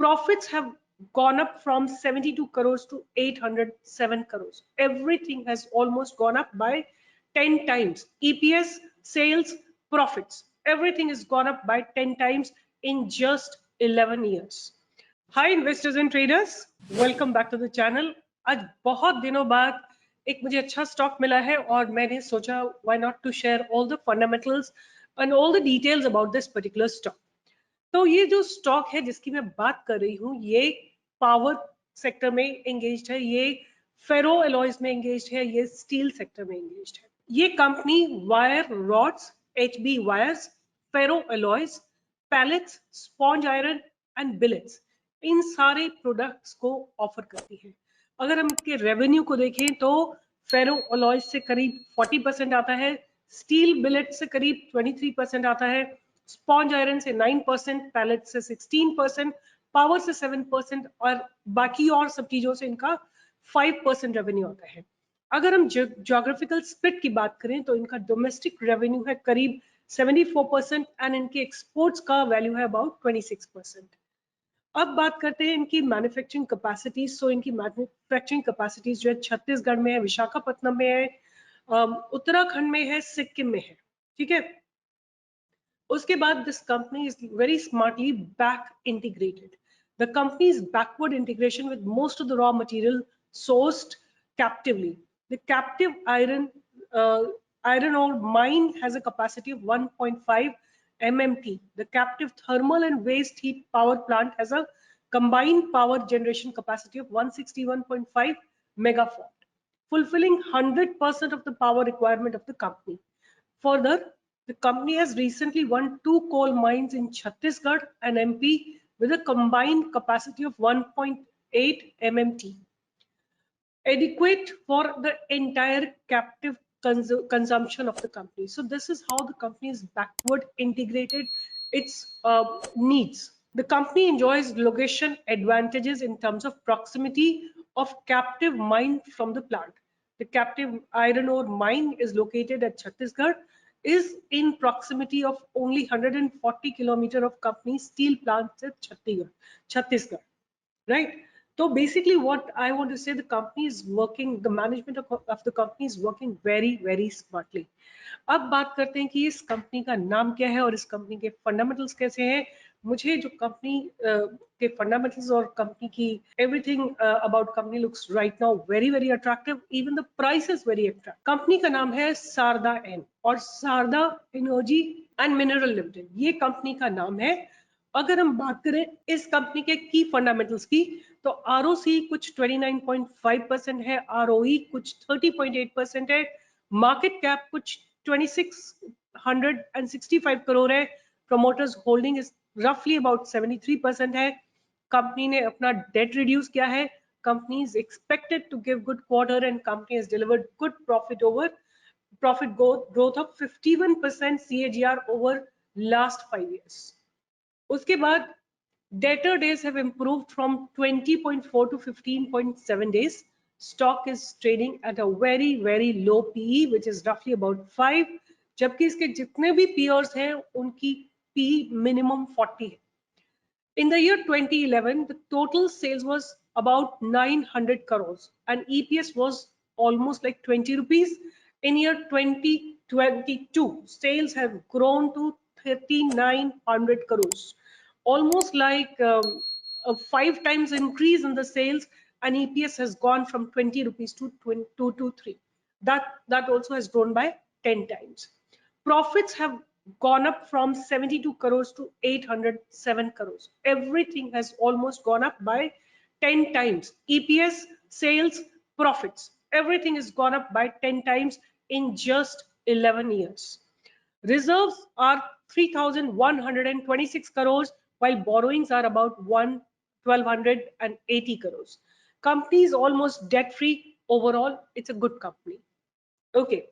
Profits have gone up from 72 crores to 807 crores. Everything has almost gone up by 10 times. EPS, sales, profits, everything has gone up by 10 times in just 11 years. Hi investors and traders, welcome back to the channel. आज बहुत दिनों बाद एक मुझे अच्छा stock मिला है और मैंने सोचा why not to share all the fundamentals and all the details about this particular stock. तो ये जो स्टॉक है जिसकी मैं बात कर रही हूँ, ये पावर सेक्टर में एंगेज्ड है, ये फेरो एलॉयज में एंगेज्ड है, ये स्टील सेक्टर में एंगेज्ड है। ये company wire rods, HB wires, ferro alloys, pellets, sponge iron and billets, इन सारे प्रोडक्ट्स को ऑफर करती है। अगर हम इसके रेवेन्यू को देखें तो फेरो अलॉय से करीब 40% आता है, स्टील बिलेट से करीब 23% आता है, स्पॉन्ज आयरन से 9%, पैलेट से 16%, पावर से 7% और बाकी और सब चीजों से इनका 5% रेवेन्यू आता है। अगर हम ज्योग्राफिकल स्प्लिट की बात करें तो इनका डोमेस्टिक रेवेन्यू है करीब 74% एंड इनके एक्सपोर्ट्स का वैल्यू है अबाउट 26%। अब बात करते हैं इनकी मैन्युफैक्चरिंग कैपेसिटीज। सो इनकी मैन्युफैक्चरिंग कैपेसिटीज जो है छत्तीसगढ़ में है, विशाखापट्टनम में है, उत्तराखंड में है, सिक्किम में है। ठीक है, उसके बाद this company is very smartly back integrated. The company is backward integration with most of the raw material sourced captively. The captive iron ore mine has a capacity of 1.5 MMT. The captive thermal and waste heat power plant has a combined power generation capacity of 161.5 megawatt, fulfilling 100% of the power requirement of the company. Further, the company has recently won 2 coal mines in Chhattisgarh and MP with a combined capacity of 1.8 MMT, adequate for the entire captive consumption of the company. So this is how the company is backward integrated its needs. The company enjoys location advantages in terms of proximity of captive mine from the plant. The captive iron ore mine is located at Chhattisgarh, is in proximity of only 140 kilometers of company steel plants at Chhattisgarh, right? So basically what I want to say, the company is working, the management of the company is working very, very smartly. अब बात करते हैं कि इस company का नाम क्या है और इस कंपनी के फंडामेंटल्स कैसे हैं। मुझे जो कंपनी के फंडामेंटल्स और कंपनी की everything about company looks right now very very attractive, even the price is very attractive. Company का नाम है शारदा एन और Sharda energy and mineral limited, ये कंपनी का नाम है। अगर हम बात करें इस कंपनी के की फंडामेंटल्स की तो ROC कुछ 29.5% है, ROE कुछ 30.8% है, मार्केट कैप कुछ 2665 करोड़ है, प्रमोटर्स होल्डिंग इज रफली अबाउट 73% है। कंपनी ने अपना डेट रिड्यूस किया है, company is expected to give good quarter and company has delivered good profit growth of 51% CAGR over last 5 years. उसके बाद debtor days have improved from 20.4 to 15.7 days. Stock is trading at a very very low PE which is roughly about 5, जबकि इसके जितने भी peers हैं उनकी PE minimum 40 है। In the year 2011, the total sales was about 900 crores and EPS was almost like 20 rupees. In year 2022, sales have grown to 3900 crores, almost like a 5 times increase in the sales, and EPS has gone from 20 rupees to 223. That also has grown by 10 times. Profits have gone up from 72 crores to 807 crores. Everything has almost gone up by 10 times. EPS, sales, profits, everything has gone up by 10 times in just 11 years. Reserves are 3,126 crores while borrowings are about 1,280 crores. Company is almost debt free. Overall, it's a good company. Okay.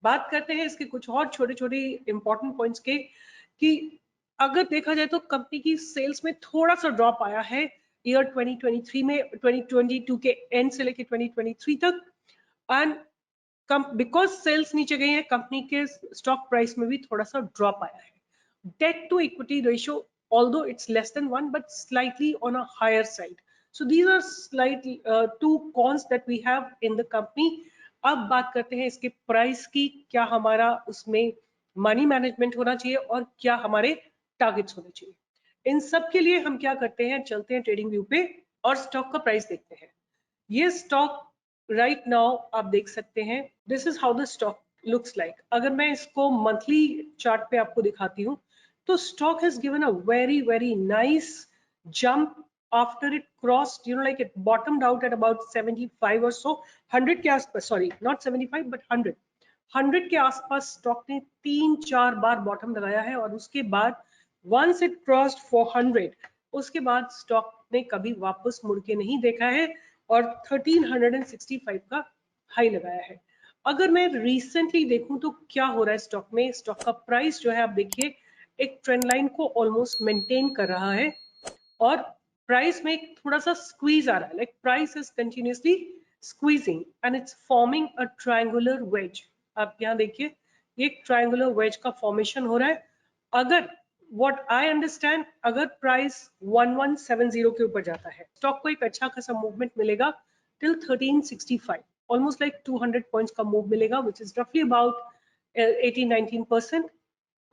बात करते हैं इसके कुछ और छोटे छोटे important points के, कि अगर देखा जाए तो कंपनी की सेल्स में थोड़ा सा ड्रॉप आया है ईयर 2023 में, 2022 के एंड से लेके 2023 तक, एंड बिकॉज सेल्स नीचे गई है कंपनी के स्टॉक प्राइस में भी थोड़ा सा ड्रॉप आया है। Debt to equity ratio although it's less than 1 but slightly on a higher side. So these are slightly two cons that we have in the company. अब बात करते हैं इसके प्राइस की, क्या हमारा उसमें मनी मैनेजमेंट होना चाहिए और क्या हमारे टारगेट्स होने चाहिए। इन सब के लिए हम क्या करते हैं, चलते हैं ट्रेडिंग व्यू पे और स्टॉक का प्राइस देखते हैं। ये स्टॉक राइट नाउ आप देख सकते हैं, this is how the stock looks like. अगर मैं इसको मंथली चार्ट पे आपको दिखाती हूँ तो stock has given a very nice jump after it crossed, like it bottomed out at about 75 or so, 100 के आसपास, sorry not 75 but 100 के आसपास स्टॉक ने 3-4 बार बॉटम लगाया है और उसके बाद once it crossed 400 उसके बाद स्टॉक ने कभी वापस मुड़ के नहीं देखा है और 1365 का हाई लगाया है। अगर मैं रिसेंटली देखूं तो क्या हो रहा है स्टॉक में, स्टॉक का प्राइस जो है आप देखिए एक ट्रेंड लाइन को ऑलमोस्ट मेंटेन कर रहा है और प्राइस में थोड़ा सा स्क्वीज आ रहा है, like price is continuously squeezing and it's forming a triangular wedge. आप यहाँ देखिए एक ट्रायंगुलर वेज का फॉर्मेशन हो रहा है। अगर व्हाट आई अंडरस्टैंड, अगर प्राइस 1170 के ऊपर जाता है स्टॉक को एक अच्छा खासा मूवमेंट मिलेगा टिल 1365, ऑलमोस्ट लाइक 200 पॉइंट्स का मूव मिलेगा विच इज रफली अबाउट 18-19%।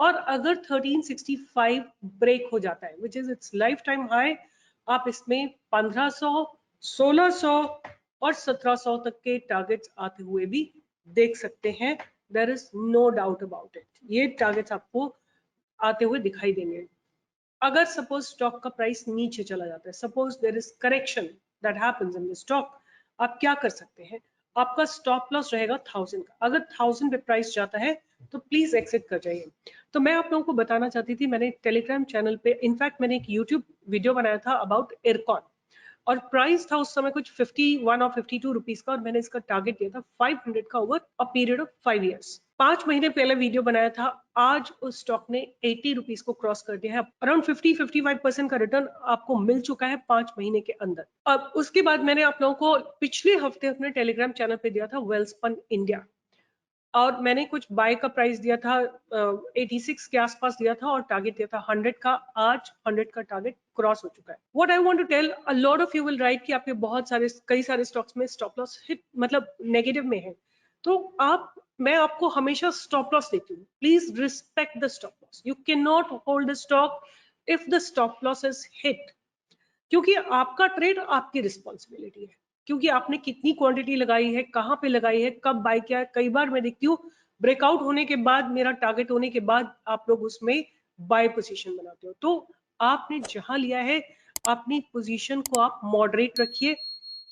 और अगर 1365 ब्रेक हो जाता है which is it's life time high, आप इसमें 1500, 1600 और 1700 तक के टारगेट्स आते हुए भी देख सकते हैं। There is no doubt about it, ये टारगेट्स आपको आते हुए दिखाई देंगे। अगर सपोज स्टॉक का प्राइस नीचे चला जाता है, suppose there is correction that happens in the stock, आप क्या कर सकते हैं, आपका स्टॉप लॉस रहेगा 1000 का। अगर 1000 पे प्राइस जाता है तो प्लीज एक्सिट कर जाइए। तो मैं आप लोगों को बताना चाहती थी, मैंने टेलीग्राम चैनल पे, इनफैक्ट मैंने एक यूट्यूब वीडियो बनाया था अबाउट इरकॉन और प्राइस था उस समय कुछ 51 और 52 रुपीज का और मैंने इसका टारगेट दिया था 500 का over a period of 5 years. 5 महीने पहले वीडियो बनाया था, आज उस स्टॉक ने 80 रुपीज को क्रॉस कर दिया है। अराउंड 50-55% का रिटर्न आपको मिल चुका है 5 महीने के अंदर। अब उसके बाद मैंने आप लोगों को पिछले हफ्ते अपने टेलीग्राम चैनल पे दिया था वेल्सपन इंडिया और मैंने कुछ बाय का प्राइस दिया था 86 के आसपास दिया था और टारगेट दिया था 100 का। आज 100 का टारगेट क्रॉस हो चुका है। What I want to tell, a lot of you will write कि आपके बहुत सारे कई सारे स्टॉक्स में स्टॉप लॉस हिट मतलब नेगेटिव में है, तो मैं आपको हमेशा स्टॉप लॉस देती हूँ, please respect the stop loss. You can not hold the stock if the stop loss is hit, क्योंकि आपका ट्रेड आपकी रिस्पॉन्सिबिलिटी है, क्योंकि आपने कितनी क्वांटिटी लगाई है, कहाँ पे लगाई है, कब बाय किया है। कई बार मैं देखती हूँ ब्रेकआउट होने के बाद, मेरा टारगेट होने के बाद आप लोग उसमें बाय पोजीशन बनाते हो। तो आपने जहां लिया है अपनी पोजीशन को आप मॉडरेट रखिए,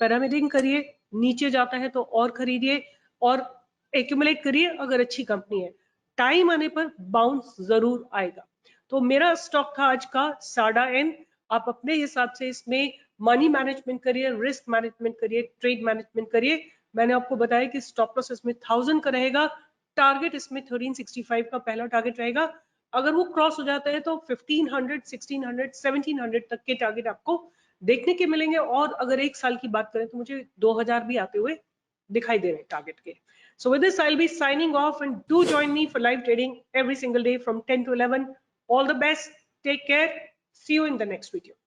पैरामीटरिंग करिए, नीचे जाता है तो और खरीदिए और एक्यूमुलेट करिए। अगर अच्छी कंपनी है टाइम आने पर बाउंस जरूर आएगा। तो मेरा स्टॉक था आज का साडा एन। आप अपने हिसाब से इसमें मनी मैनेजमेंट करिए, रिस्क मैनेजमेंट करिए, ट्रेड मैनेजमेंट करिए। मैंने आपको बताया कि स्टॉप लॉस इसमें 1000 का रहेगा, टारगेट इसमें 1365 का पहला टारगेट रहेगा। अगर वो क्रॉस हो जाता है तो 1500, 1600, 1700 तक के टारगेट आपको देखने के मिलेंगे। और अगर एक साल की बात करें तो मुझे 2000 भी आते हुए दिखाई दे रहे हैं टारगेट के। So with this, I'll be signing off, and do join me for live trading every single day from 10 to 11. All the best. Take care. See you in the next video.